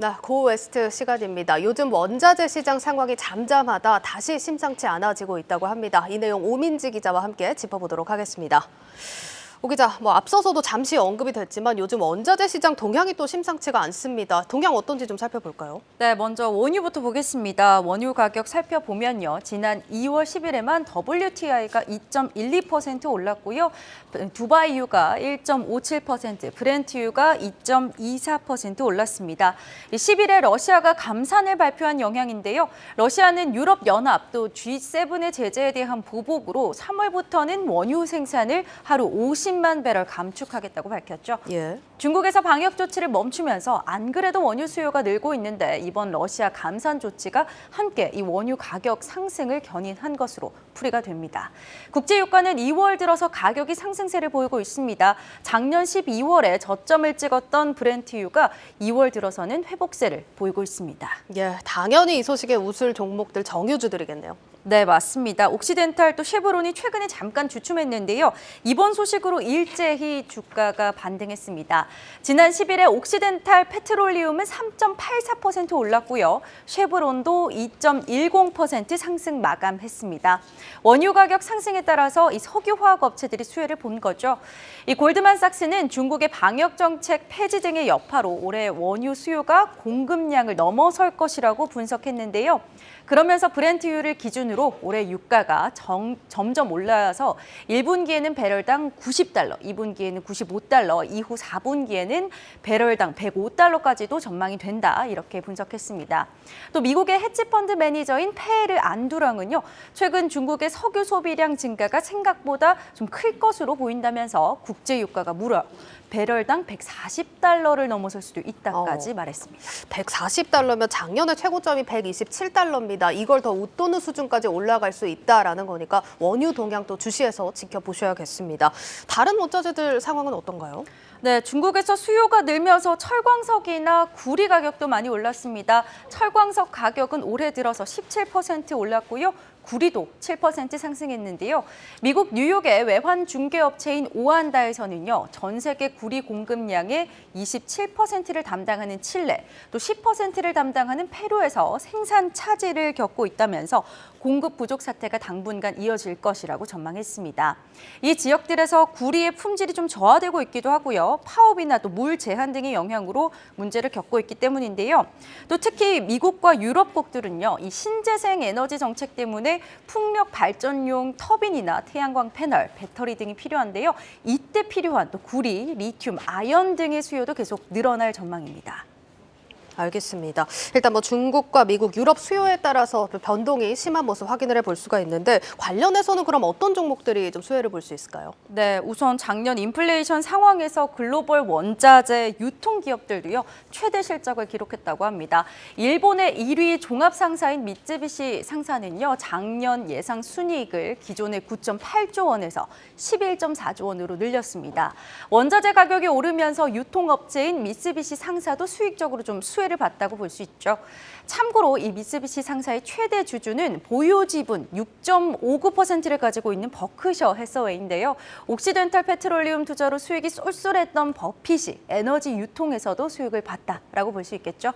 네, 고웨스트 시간입니다. 요즘 원자재 시장 상황이 잠잠하다 다시 심상치 않아지고 있다고 합니다. 이 내용 오민지 기자와 함께 짚어보도록 하겠습니다. 오 기자, 앞서서도 잠시 언급이 됐지만 요즘 원자재 시장 동향이 또 심상치가 않습니다. 동향 어떤지 좀 살펴볼까요? 네, 먼저 원유부터 보겠습니다. 원유 가격 살펴보면요. 지난 2월 10일에만 WTI가 2.12% 올랐고요. 두바이유가 1.57%, 브렌트유가 2.24% 올랐습니다. 10일에 러시아가 감산을 발표한 영향인데요. 러시아는 유럽연합 또 G7의 제재에 대한 보복으로 3월부터는 원유 생산을 하루 50만 배럴 감축하겠다고 밝혔죠. 예. 중국에서 방역 조치를 멈추면서 안 그래도 원유 수요가 늘고 있는데 이번 러시아 감산 조치가 함께 이 원유 가격 상승을 견인한 것으로 풀이가 됩니다. 국제유가는 2월 들어서 가격이 상승세를 보이고 있습니다. 작년 12월에 저점을 찍었던 브렌트유가 2월 들어서는 회복세를 보이고 있습니다. 예, 당연히 이 소식에 웃을 종목들 정유주들이겠네요. 네, 맞습니다. 옥시덴탈 또 쉐브론이 최근에 잠깐 주춤했는데요. 이번 소식으로 일제히 주가가 반등했습니다. 지난 10일에 옥시덴탈 페트롤리움은 3.84% 올랐고요. 쉐브론도 2.10% 상승 마감했습니다. 원유 가격 상승에 따라서 이 석유화학 업체들이 수혜를 본 거죠. 이 골드만삭스는 중국의 방역 정책 폐지 등의 여파로 올해 원유 수요가 공급량을 넘어설 것이라고 분석했는데요. 그러면서 브렌트유를 기준으로 올해 유가가 점점 올라서 1분기에는 배럴당 90달러, 2분기에는 95달러, 이후 4분기에는 배럴당 105달러까지도 전망이 된다, 이렇게 분석했습니다. 또 미국의 헤지펀드 매니저인 페에르 안두랑은요, 최근 중국의 석유 소비량 증가가 생각보다 좀 클 것으로 보인다면서 국제 유가가 무려 배럴당 140달러를 넘어설 수도 있다까지 말했습니다. 140달러면 작년에 최고점이 127달러입니다. 이걸 더 웃도는 수준까지 올라갈 수 있다라는 거니까 원유 동향도 주시해서 지켜보셔야겠습니다. 다른 원자재들 상황은 어떤가요? 네, 중국에서 수요가 늘면서 철광석이나 구리 가격도 많이 올랐습니다. 철광석 가격은 올해 들어서 17% 올랐고요. 구리도 7% 상승했는데요. 미국 뉴욕의 외환 중개업체인 오한다에서는요, 전 세계 구리 공급량의 27%를 담당하는 칠레, 또 10%를 담당하는 페루에서 생산 차질을 겪고 있다면서 공급 부족 사태가 당분간 이어질 것이라고 전망했습니다. 이 지역들에서 구리의 품질이 좀 저하되고 있기도 하고요. 파업이나 또 물 제한 등의 영향으로 문제를 겪고 있기 때문인데요. 또 특히 미국과 유럽국들은요, 이 신재생 에너지 정책 때문에 풍력 발전용 터빈이나 태양광 패널, 배터리 등이 필요한데요. 이때 필요한 또 구리, 리튬, 아연 등의 수요도 계속 늘어날 전망입니다. 알겠습니다. 일단 중국과 미국, 유럽 수요에 따라서 변동이 심한 모습 확인을 해볼 수가 있는데 관련해서는 그럼 어떤 종목들이 좀 수혜를 볼 수 있을까요? 네, 우선 작년 인플레이션 상황에서 글로벌 원자재 유통기업들도요, 최대 실적을 기록했다고 합니다. 일본의 1위 종합 상사인 미쯔비시 상사는요, 작년 예상 순이익을 기존의 9.8조 원에서 11.4조 원으로 늘렸습니다. 원자재 가격이 오르면서 유통업체인 미쓰비시 상사도 수익적으로 좀 수혜를 봤다고 볼 수 있죠. 참고로 이 미쓰비시 상사의 최대 주주는 보유 지분 6.59%를 가지고 있는 버크셔 해서웨이인데요. 옥시덴탈 페트롤리움 투자로 수익이 쏠쏠했던 버핏이 에너지 유통에서도 수익을 봤다라고 볼 수 있겠죠.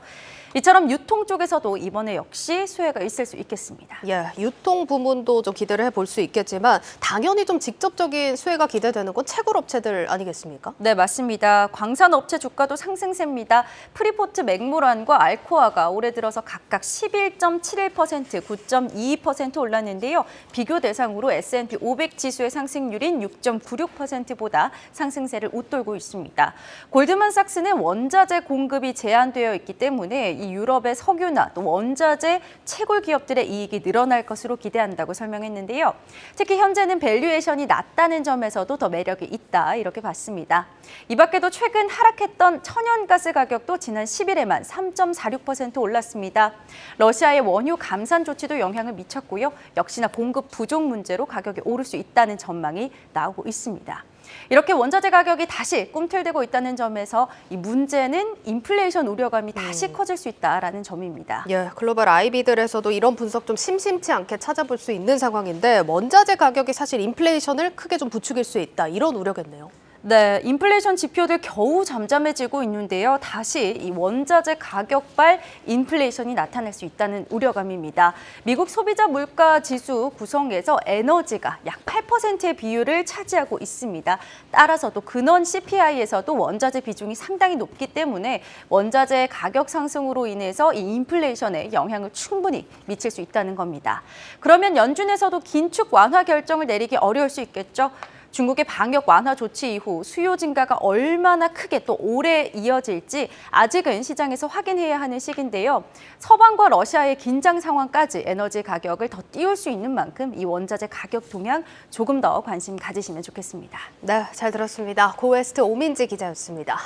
이처럼 유통 쪽에서도 이번에 역시 수혜가 있을 수 있겠습니다. 예, 유통 부문도 좀 기대를 해볼 수 있겠지만 당연히 좀 직접적인 수혜가 기대되는 건 채굴업체들 아니겠습니까? 네, 맞습니다. 광산업체 주가도 상승세입니다. 프리포트 맥모란과 알코아가 올해 들어서 각각 11.71%, 9.22% 올랐는데요. 비교 대상으로 S&P 500 지수의 상승률인 6.96%보다 상승세를 웃돌고 있습니다. 골드만삭스는 원자재 공급이 제한되어 있기 때문에 이 유럽의 석유나 또 원자재 채굴 기업들의 이익이 늘어날 것으로 기대한다고 설명했는데요. 특히 현재는 밸류에이션이 낮다는 점에서도 더 매력이 있다, 이렇게 봤습니다. 이 밖에도 최근 하락했던 천연가스 가격도 지난 10일에만 3.46% 올랐습니다. 러시아의 원유 감산 조치도 영향을 미쳤고요. 역시나 공급 부족 문제로 가격이 오를 수 있다는 전망이 나오고 있습니다. 이렇게 원자재 가격이 다시 꿈틀대고 있다는 점에서 이 문제는 인플레이션 우려감이 다시 커질 수 있다라는 점입니다. 예, 글로벌 IB들에서도 이런 분석 좀 심심치 않게 찾아볼 수 있는 상황인데 원자재 가격이 사실 인플레이션을 크게 좀 부추길 수 있다, 이런 우려겠네요. 네, 인플레이션 지표들 겨우 잠잠해지고 있는데요. 다시 이 원자재 가격발 인플레이션이 나타날 수 있다는 우려감입니다. 미국 소비자 물가 지수 구성에서 에너지가 약 8%의 비율을 차지하고 있습니다. 따라서 또 근원 CPI에서도 원자재 비중이 상당히 높기 때문에 원자재 가격 상승으로 인해서 이 인플레이션에 영향을 충분히 미칠 수 있다는 겁니다. 그러면 연준에서도 긴축 완화 결정을 내리기 어려울 수 있겠죠. 중국의 방역 완화 조치 이후 수요 증가가 얼마나 크게 또 오래 이어질지 아직은 시장에서 확인해야 하는 시기인데요. 서방과 러시아의 긴장 상황까지 에너지 가격을 더 띄울 수 있는 만큼 이 원자재 가격 동향 조금 더 관심 가지시면 좋겠습니다. 네, 잘 들었습니다. 고웨스트 오민지 기자였습니다.